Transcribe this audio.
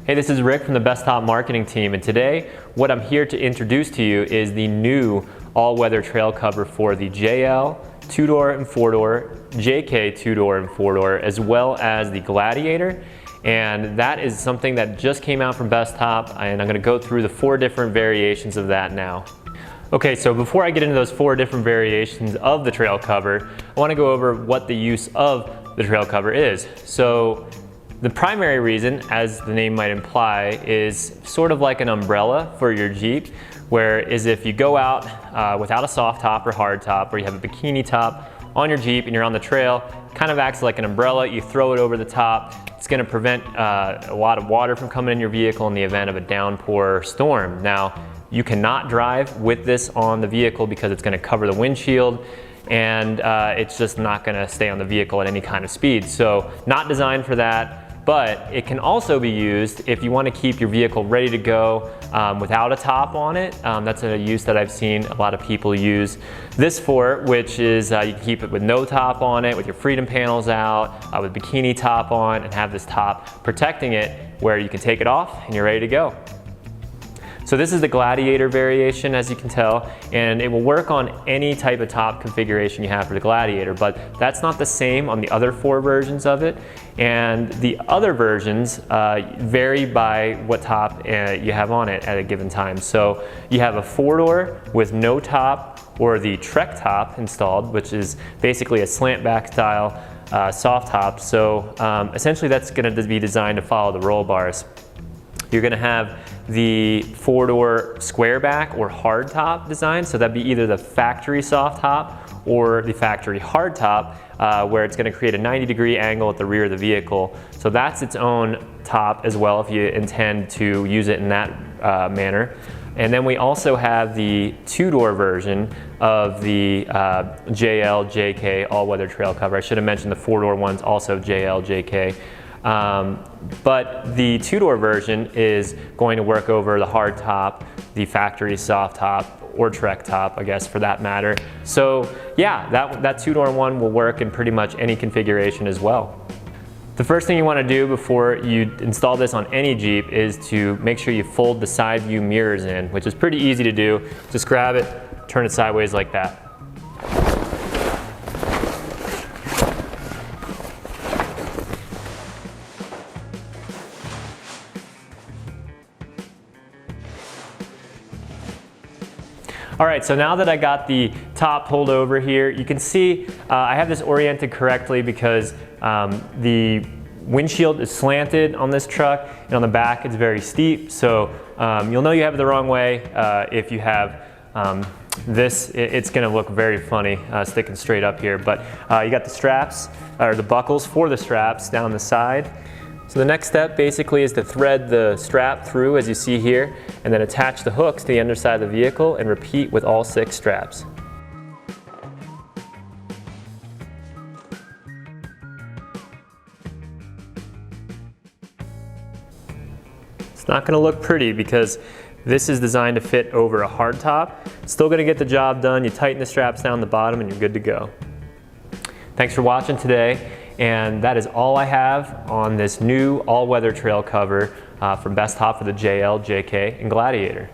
Hey, this is Rick from the Bestop marketing team, and today what I'm here to introduce to you is the new all-weather trail cover for the JL 2-door and 4-door, JK 2-door and 4-door, as well as the Gladiator. And that is something that just came out from Bestop, and I'm going to go through the 4 different variations of that now. Okay, so before I get into those 4 different variations of the trail cover, I want to go over what the use of the trail cover is. So the primary reason, as the name might imply, is sort of like an umbrella for your Jeep, whereas if you go out without a soft top or hard top, or you have a bikini top on your Jeep and you're on the trail, it kind of acts like an umbrella. You throw it over the top. It's going to prevent a lot of water from coming in your vehicle in the event of a downpour or storm. Now, you cannot drive with this on the vehicle because it's going to cover the windshield, and it's just not going to stay on the vehicle at any kind of speed. So not designed for that. But it can also be used if you want to keep your vehicle ready to go without a top on it. That's a use that I've seen a lot of people use this for, which is you can keep it with no top on it, with your freedom panels out, with bikini top on, and have this top protecting it where you can take it off and you're ready to go. So this is the Gladiator variation, as you can tell, and it will work on any type of top configuration you have for the Gladiator, but that's not the same on the other 4 versions of it. And the other versions vary by what top you have on it at a given time. So you have a 4-door with no top, or the Trek top installed, which is basically a slant back style soft top. So essentially that's going to be designed to follow the roll bars. You're going to have the 4-door square back or hard top design, so that'd be either the factory soft top or the factory hard top, where it's going to create a 90-degree angle at the rear of the vehicle. So that's its own top as well if you intend to use it in that manner. And then we also have the 2-door version of the JL, JK all-weather trail cover. I should have mentioned the 4-door one's also JL, JK. But the 2-door version is going to work over the hard top, the factory soft top, or Trek top, I guess, for that matter. So yeah, that 2-door one will work in pretty much any configuration as well. The first thing you want to do before you install this on any Jeep is to make sure you fold the side view mirrors in, which is pretty easy to do. Just grab it, turn it sideways like that. All right, so now that I got the top pulled over here, you can see I have this oriented correctly because the windshield is slanted on this truck, and on the back it's very steep. So you'll know you have it the wrong way if you have this. It's gonna look very funny sticking straight up here. But you got the straps, or the buckles for the straps down the side. So the next step basically is to thread the strap through, as you see here, and then attach the hooks to the underside of the vehicle and repeat with all 6 straps. It's not going to look pretty because this is designed to fit over a hard top. It's still going to get the job done. You tighten the straps down the bottom and you're good to go. Thanks for watching today. And that is all I have on this new all-weather trail cover from Bestop for the JL, JK, and Gladiator.